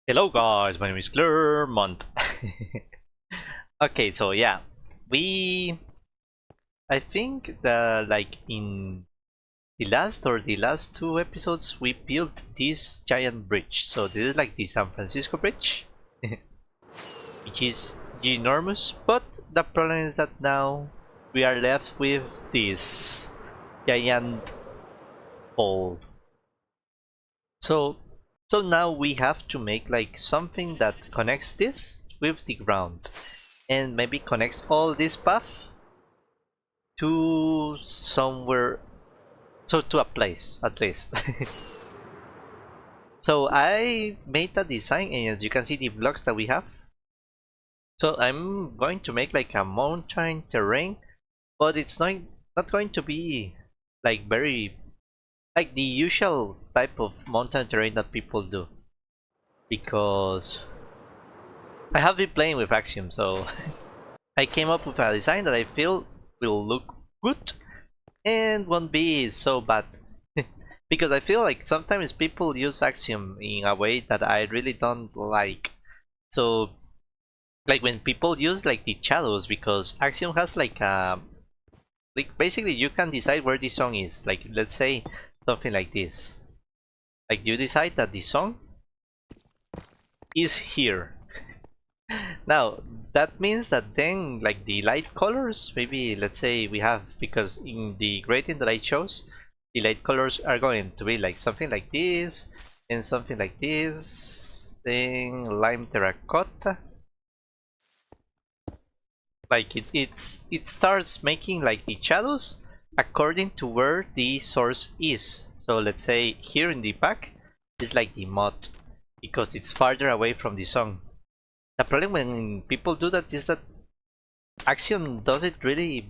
Hello guys, my name is Clermont. Okay, so yeah, we I think the in the last two episodes we built this giant bridge. So this is like the San Francisco bridge, which is enormous. But the problem is that now we are left with this giant pole. So so now we have to make like something that connects this with the ground and maybe connects all this path to somewhere, so to a place at least. So I made a design, and as you can see the blocks that we have, so I'm going to make like a mountain terrain, but it's not going to be like very like the usual type of mountain terrain that people do, because I have been playing with Axiom, so I came up with a design that I feel will look good and won't be so bad. Because I feel like sometimes people use Axiom in a way that I really don't like. So like when people use like the shadows, because Axiom has like a basically you can decide where the song is. Like let's say something like this. Like you decide that the song is here. Now that means that then like the light colors, maybe let's say we have, because in the gradient that I chose, the light colors are going to be like something like this and something like this, then lime terracotta. Like it starts making like the shadows according to where the source is. So let's say here in the back is like the mud, because it's farther away from the sun. The problem when people do that is that Axiom does it really.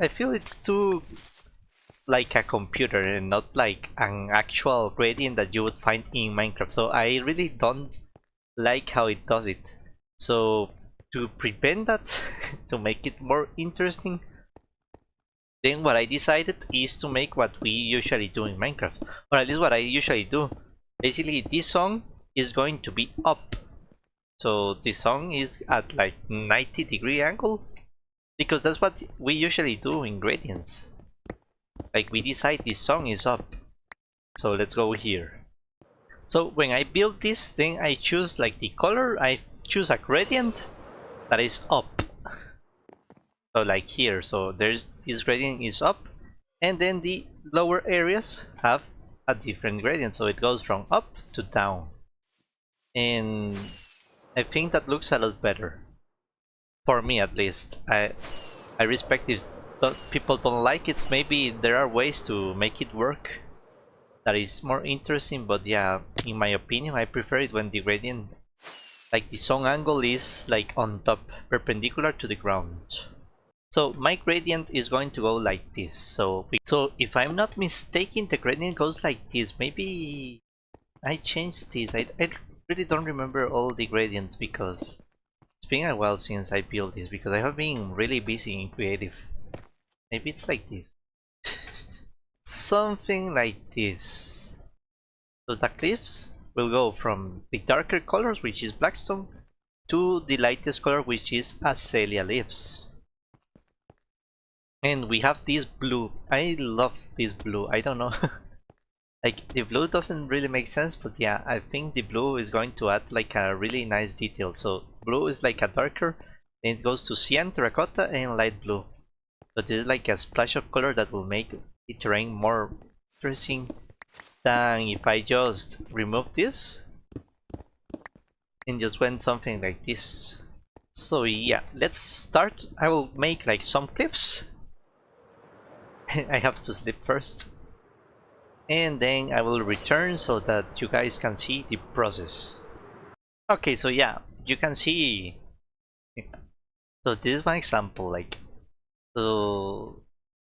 I feel it's too like a computer and not like an actual gradient that you would find in Minecraft. So I really don't like how it does it. So to prevent that, to make it more interesting, then what I decided is to make what we usually do in Minecraft, or at least what I usually do. Basically, this song is going to be up. So the song is at like 90-degree angle, because that's what we usually do in gradients. Like we decide this song is up. So let's go here. So when I build this, then I choose like the color, I choose a gradient that is up. So like here, so there's this gradient is up, and then the lower areas have a different gradient, so it goes from up to down. And I think that looks a lot better. For me at least. I respect if people don't like it. Maybe there are ways to make it work that is more interesting, but yeah, in my opinion, I prefer it when the gradient, like the song angle, is like on top, perpendicular to the ground. So my gradient is going to go like this. So if I'm not mistaken, the gradient goes like this. Maybe I changed this. I really don't remember all the gradients, because it's been a while since I built this, because I have been really busy in creative. Maybe it's like this. Something like this. So the cliffs will go from the darker colors, which is blackstone, to the lightest color, which is azalea leaves. And we have this blue. I love this blue. I don't know. Like the blue doesn't really make sense, but yeah, I think the blue is going to add like a really nice detail. So blue is like a darker, then it goes to cyan, terracotta, and light blue. So this is like a splash of color that will make the terrain more interesting than if I just remove this and just went something like this. So yeah, let's start. I will make like some cliffs. I have to sleep first. And then I will return so that you guys can see the process. Okay, so yeah, you can see. So this is one example. Like, so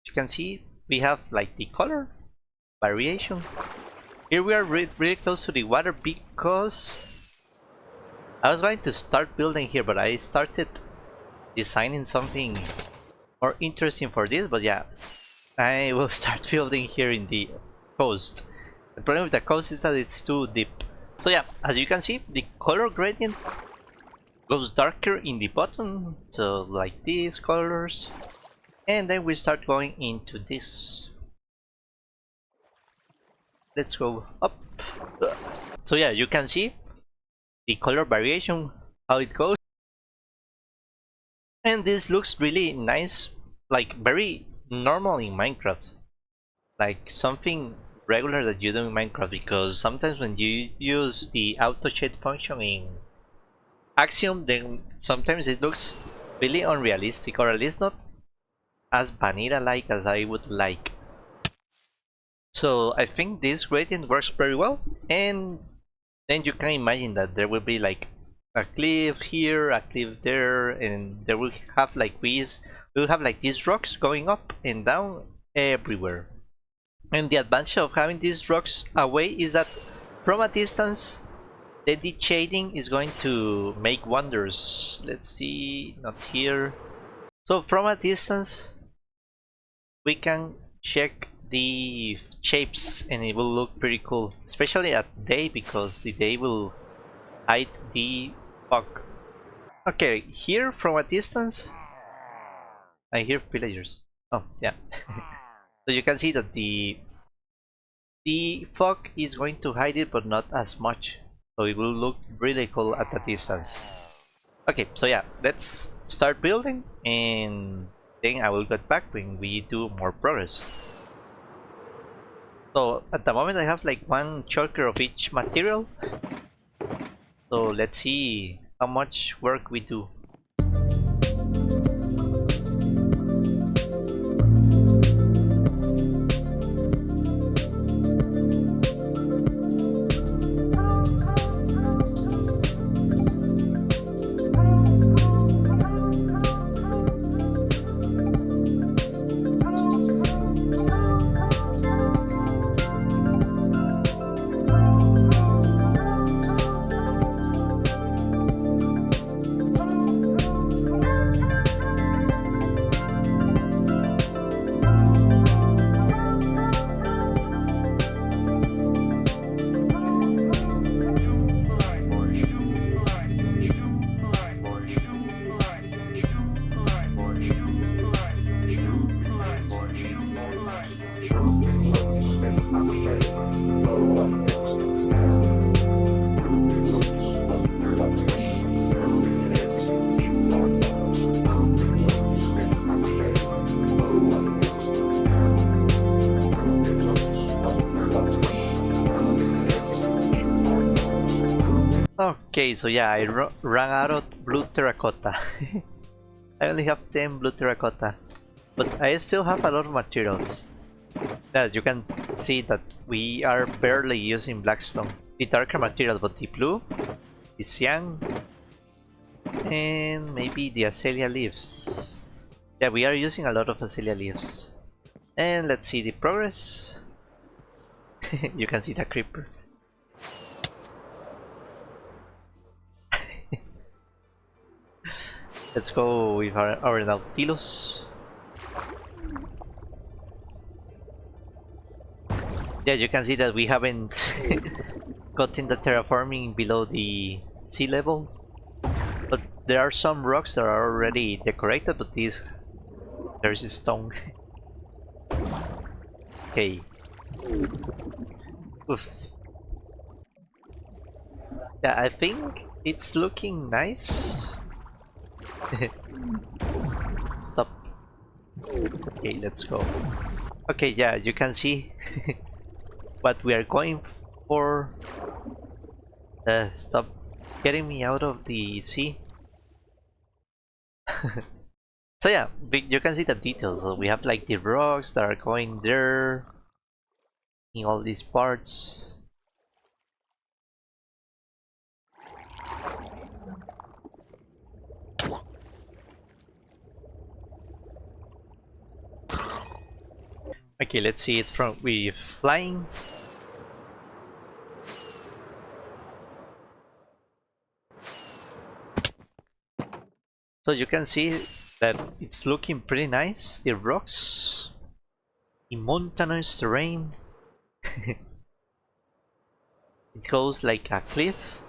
you can see we have like the color variation. Here we are really close to the water, because I was going to start building here, but I started designing something more interesting for this. But yeah, I will start building here in the coast. The problem with the coast is that it's too deep. So yeah, as you can see, the color gradient goes darker in the bottom, so like these colors, and then we start going into this. Let's go up. So yeah, you can see the color variation, how it goes, and this looks really nice, like very normal in Minecraft, like something regular that you do in Minecraft, because sometimes when you use the auto shade function in Axiom, then sometimes it looks really unrealistic, or at least not as vanilla like as I would like. So I think this gradient works very well, and then you can imagine that there will be like a cliff here, a cliff there, and there will have like these rocks going up and down everywhere. And the advantage of having these rocks away is that from a distance the deep shading is going to make wonders. Let's see, not here. So from a distance we can check the shapes and it will look pretty cool, especially at day, because the day will hide the fog. Okay, here from a distance I hear villagers. Oh yeah. So you can see that the fog is going to hide it, but not as much, so it will look really cool at a distance. Okay, so yeah, let's start building, and then I will get back when we do more progress. So at the moment I have like one shulker of each material, so let's see how much work we do. Okay, so yeah, I ran out of blue terracotta. I only have 10 blue terracotta, but I still have a lot of materials. Yeah, you can see that we are barely using blackstone, the darker materials, but the blue, the cyan, and maybe the azalea leaves. Yeah, we are using a lot of azalea leaves. And let's see the progress. You can see the creeper. Let's go with our Nautilus. Yeah, you can see that we haven't gotten the terraforming below the sea level, but there are some rocks that are already decorated, but there's a stone. Okay. Oof. Yeah, I think it's looking nice. Stop. Okay, let's go. Okay, yeah, you can see what we are going for. Stop getting me out of the sea. So yeah, you can see the details. So we have like the rocks that are going there in all these parts. Okay, let's see it from with flying. So you can see that it's looking pretty nice. The rocks, the mountainous terrain, the It goes like a cliff.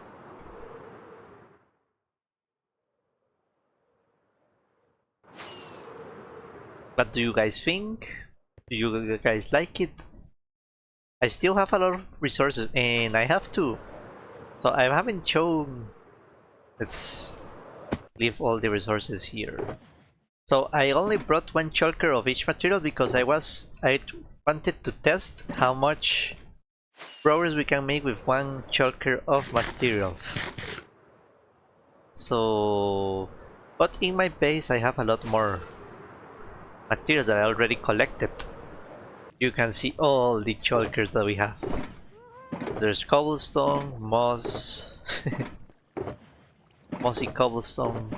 What do you guys think? Do you guys like it? I still have a lot of resources and I have to. So I haven't shown. Let's leave all the resources here. So I only brought one shulker of each material because I wanted to test how much progress we can make with one shulker of materials. So, but in my base I have a lot more materials that I already collected. You can see all the shulkers that we have. There's cobblestone, moss, mossy cobblestone,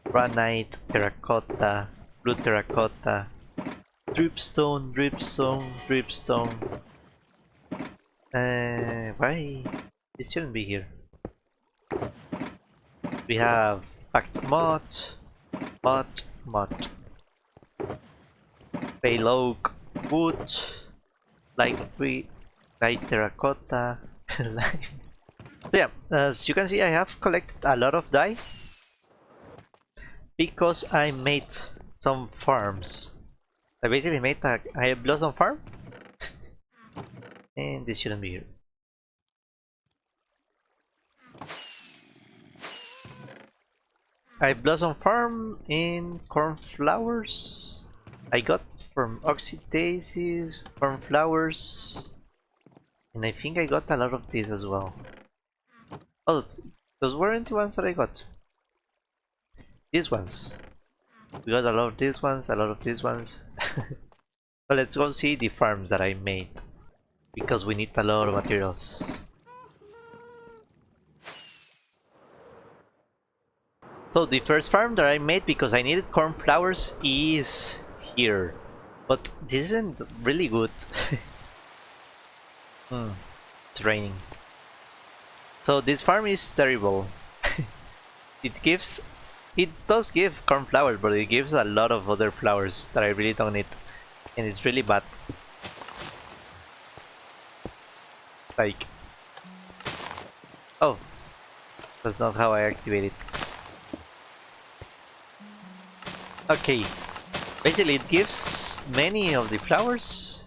granite, terracotta, blue terracotta, dripstone, dripstone, dripstone. Why? This shouldn't be here. We have packed mud, pale oak, wood, light terracotta, lime. So yeah, as you can see, I have collected a lot of dye because I made some farms. I basically made a blossom farm, and this shouldn't be here. I blossom farm in cornflowers. I got from oxidases, cornflowers, and I think I got a lot of these as well. Oh, those weren't the ones that I got. These ones. We got a lot of these ones, a lot of these ones. So let's go see the farms that I made, because we need a lot of materials. So the first farm that I made because I needed cornflowers is here. But this isn't really good. It's raining. So this farm is terrible. It does give cornflowers, but it gives a lot of other flowers that I really don't need. And it's really bad. Like, oh, that's not how I activate it. Okay, basically it gives many of the flowers,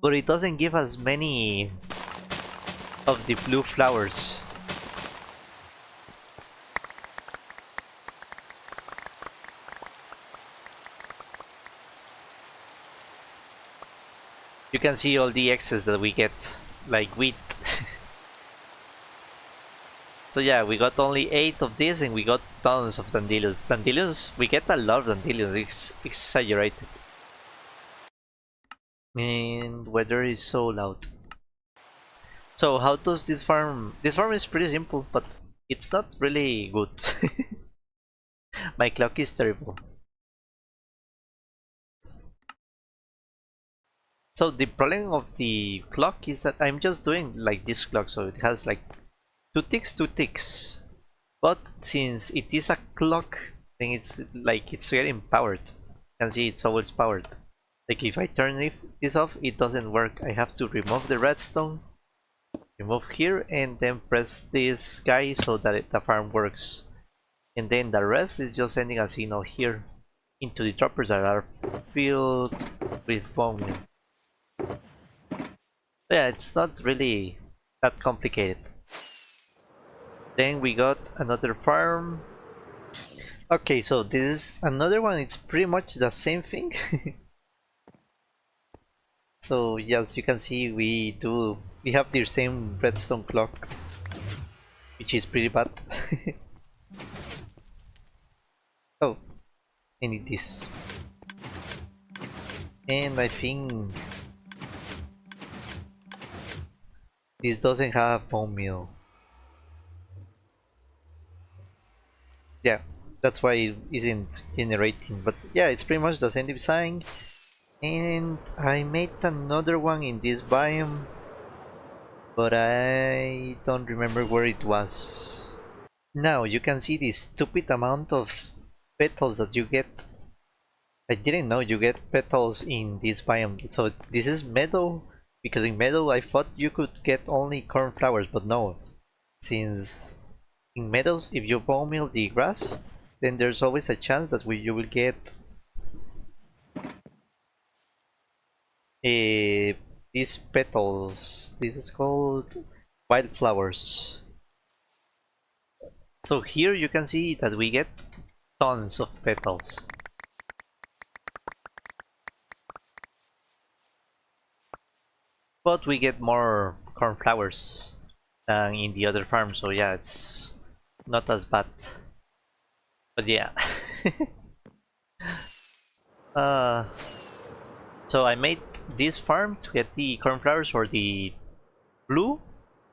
but it doesn't give as many of the blue flowers. You can see all the excess that we get, like wheat. So yeah, we got only 8 of this and we got tons of dandelions. Dandelions, we get a lot of dandelions, it's exaggerated. And weather is so loud. So how does this farm... This farm is pretty simple, but it's not really good. My clock is terrible. So the problem of the clock is that I'm just doing like this clock, so it has like 2 ticks. But since it is a clock, then it's like it's getting powered. You can see it's always powered. Like if I turn this off, it doesn't work. I have to remove the redstone, remove here, and then press this guy so that the farm works. And then the rest is just sending a signal here into the droppers that are filled with bone meal. Yeah, it's not really that complicated. Then we got another farm. Okay, so this is another one. It's pretty much the same thing. So yes, you can see we have the same redstone clock, which is pretty bad. Oh, I need this. And I think this doesn't have bone meal. Yeah, that's why it isn't generating, but yeah, it's pretty much the same design. And I made another one in this biome, but I don't remember where it was. Now you can see the stupid amount of petals that you get. I didn't know you get petals in this biome. So this is meadow Because in Meadow I thought you could get only cornflowers, but no. Since in Meadows, if you bone meal the grass, then there's always a chance that you will get these petals. This is called wildflowers. So here you can see that we get tons of petals. But we get more cornflowers than in the other farm, so yeah, it's not as bad. But yeah. So I made this farm to get the cornflowers for the blue,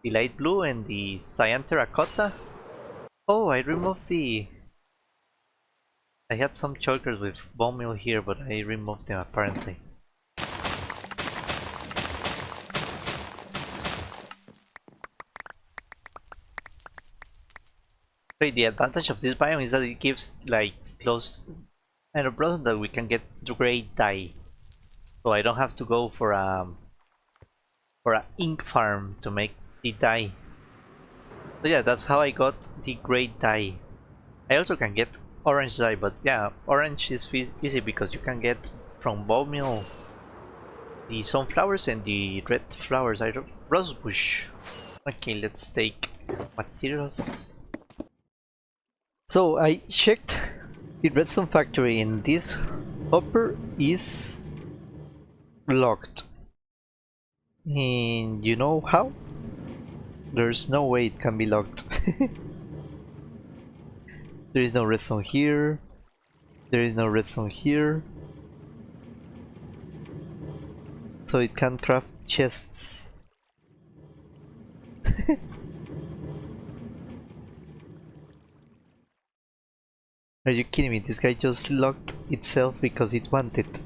the light blue, and the cyan terracotta. Oh, I removed the... I had some chokers with bone meal here, but I removed them apparently. Wait, the advantage of this biome is that it gives like close and a problem that we can get great dye. So I don't have to go for a ink farm to make the dye. So yeah, that's how I got the great dye. I also can get orange dye, but yeah, orange is easy because you can get from bone meal the sunflowers and the red flowers. I don't rosebush. Okay, let's take materials. So I checked the Redstone Factory and this hopper is locked. And you know how? There's no way it can be locked. There is no redstone here. There is no redstone here. So it can't craft chests. Are you kidding me? This guy just locked itself because it wanted.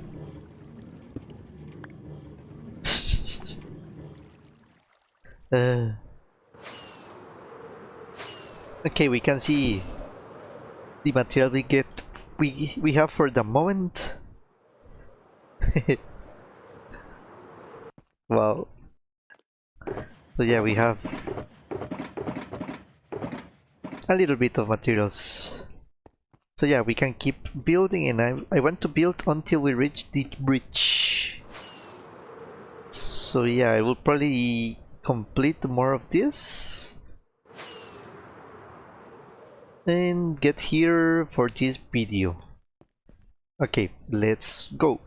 Okay, we can see the material we have for the moment. Wow. So yeah, we have a little bit of materials. So yeah, we can keep building, and I want to build until we reach the bridge. So yeah, I will probably complete more of this and get here for this video. Okay, let's go.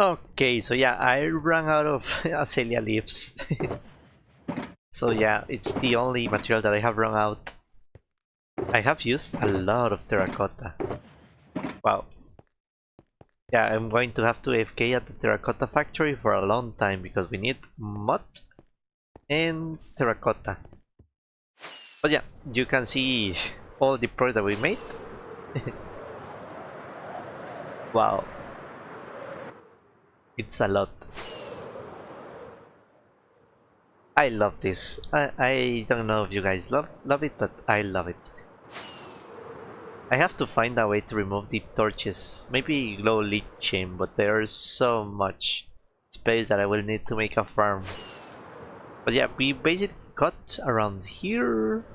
Okay, so yeah, I ran out of azalea leaves. So yeah, it's the only material that I have run out. I have used a lot of terracotta. Wow. Yeah, I'm going to have to AFK at the terracotta factory for a long time because we need mud and terracotta. But yeah, you can see all the progress that we made. Wow, it's a lot. I love this. I don't know if you guys love it, but I love it. I have to find a way to remove the torches. Maybe glow leaching, but there's so much space that I will need to make a farm. But yeah, we basically cut around here.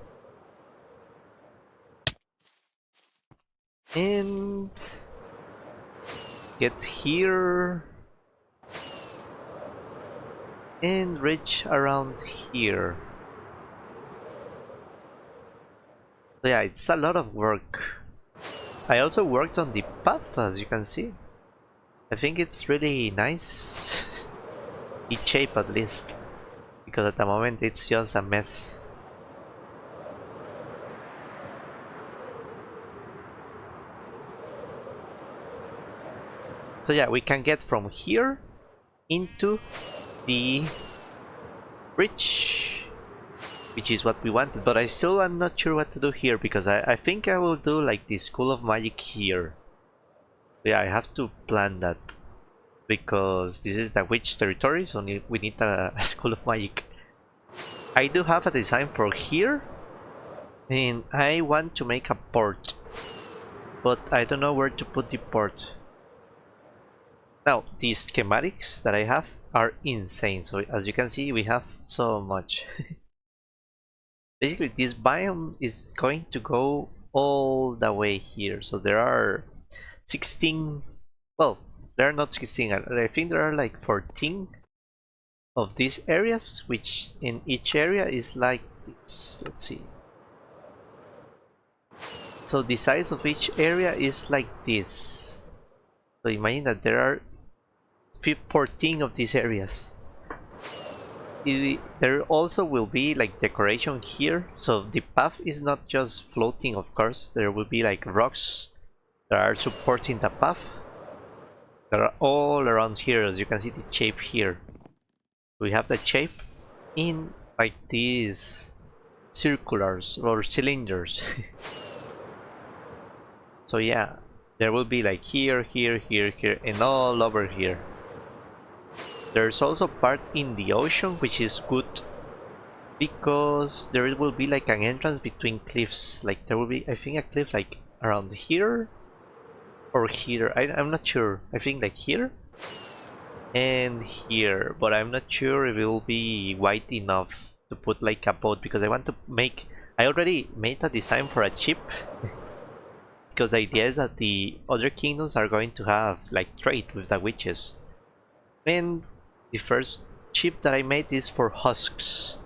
And get here. And reach around here. So yeah, it's a lot of work. I also worked on the path, as you can see. I think it's really nice. Its shape at least. Because at the moment it's just a mess. So yeah, we can get from here into the bridge, which is what we wanted, but I still am not sure what to do here because I think I will do like the School of Magic here. Yeah, I have to plan that because this is the witch territory, so we need a School of Magic. I do have a design for here, and I want to make a port, but I don't know where to put the port. Now, these schematics that I have are insane, so as you can see we have so much. Basically this biome is going to go all the way here, so there are 16, well, there are not 16, I think there are like 14 of these areas, which in each area is like this. Let's see. So the size of each area is like this. So imagine that there are 14 of these areas. There also will be like decoration here, so the path is not just floating, of course. There will be like rocks that are supporting the path that are all around here. As you can see the shape here, we have the shape in like these circulars or cylinders. So yeah, there will be like here, here, here, here, and all over here. There's also part in the ocean, which is good because there will be like an entrance between cliffs. Like there will be, I think, a cliff like around here or here. I'm not sure. I think like here and here, but I'm not sure if it will be wide enough to put like a boat because I want to make. I already made a design for a ship because the idea is that the other kingdoms are going to have like trade with the witches. And the first ship that I made is for husks,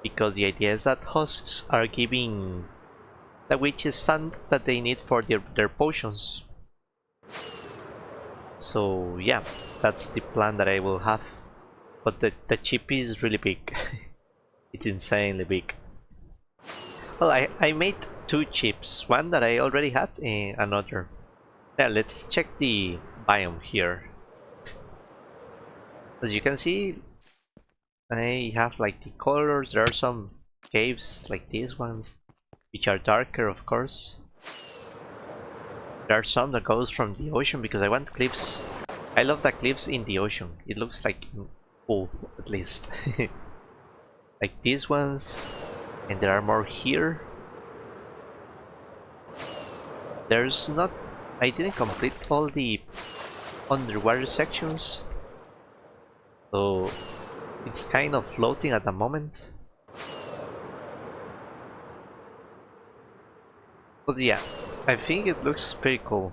because the idea is that husks are giving the witches sand that they need for their potions. So yeah, that's the plan that I will have. But the ship is really big. It's insanely big. Well, I made two chips, one that I already had and another. Yeah, let's check the biome here. As you can see, I have like the colors. There are some caves like these ones, which are darker, of course. There are some that goes from the ocean because I want cliffs. I love the cliffs in the ocean. It looks like cool, at least. Like these ones, and there are more here. There's not. I didn't complete all the underwater sections, so it's kind of floating at the moment. But yeah, I think it looks pretty cool,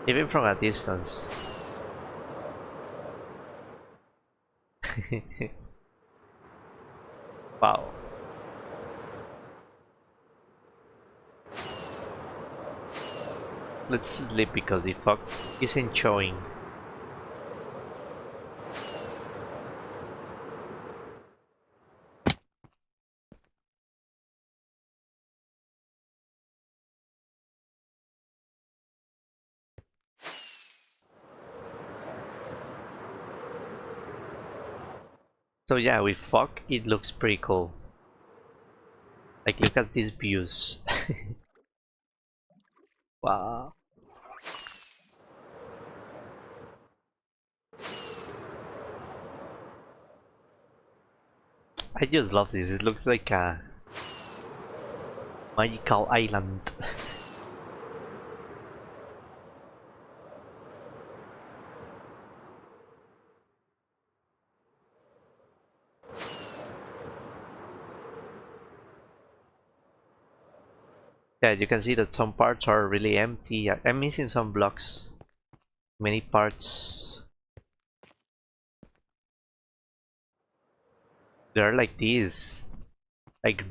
even from a distance. Wow. Let's sleep because the fog isn't showing. So yeah, with fog it looks pretty cool. Like look at these views. Wow. I just love this. It looks like a magical island. Yeah, you can see that some parts are really empty. I'm missing some blocks. Many parts. They are like these. Like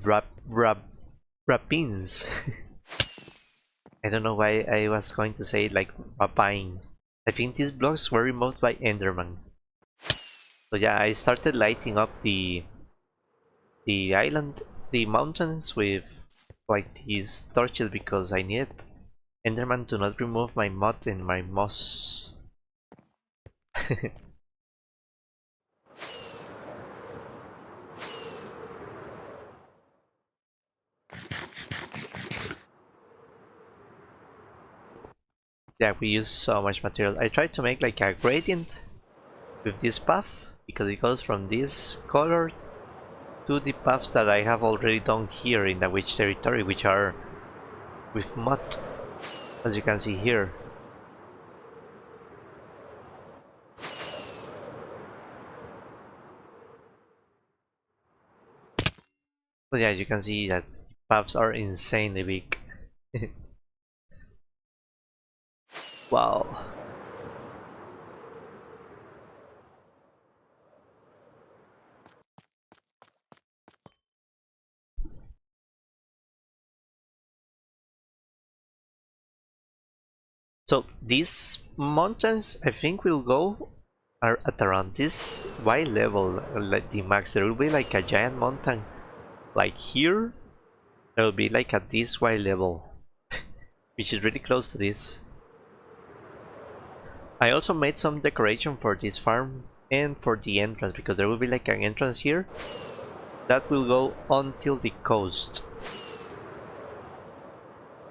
wrappings. I don't know why I was going to say like wrapping. I think these blocks were removed by Enderman. So yeah, I started lighting up the island, the mountains with like these torches because I need Enderman to not remove my mud and my moss. Yeah, we use so much material. I tried to make like a gradient with this path because it goes from this color to the paths that I have already done here in the witch territory, which are with mud, as you can see here. But yeah, you can see that the paths are insanely big. Wow. So these mountains, I think, will go are at around this Y level, like the max. There will be like a giant mountain, like here. There will be like at this Y level, which is really close to this. I also made some decoration for this farm and for the entrance because there will be like an entrance here that will go until the coast.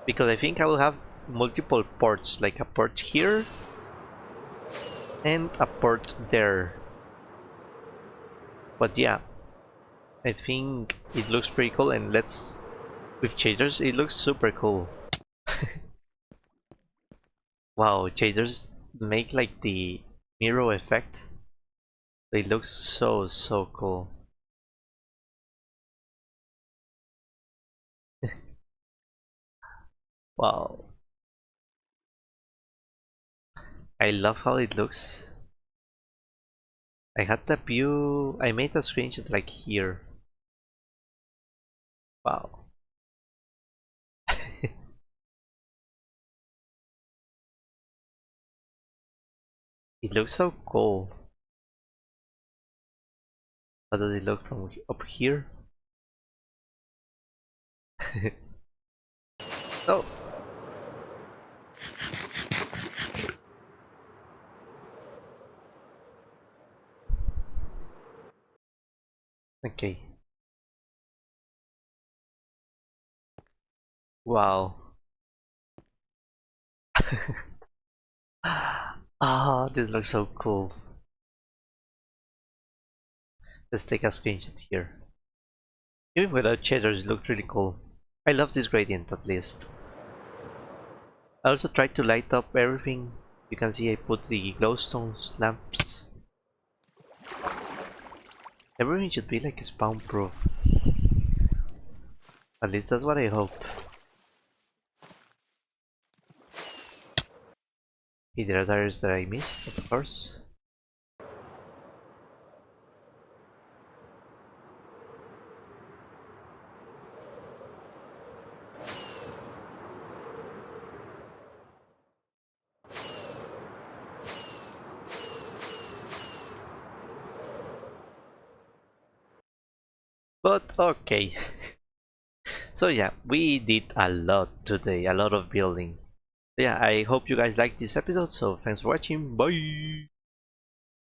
Because I think I will have multiple ports, like a port here and a port there. But yeah, I think it looks pretty cool, and let's with shaders it looks super cool. Wow, shaders make like the mirror effect. It looks so cool. Wow, I love how it looks. I had the view. I made a screenshot like here. Wow. It looks so cool. How does it look from up here? Oh, okay. Wow. Ah, this looks so cool. Let's take a screenshot here. Even without shaders, it looked really cool. I love this gradient at least. I also tried to light up everything. You can see I put the glowstone lamps. Everything should be like spawn proof. At least that's what I hope. Okay, there are areas that I missed, of course. But okay. So yeah, we did a lot today, a lot of building. Yeah, I hope you guys liked this episode, so thanks for watching, bye!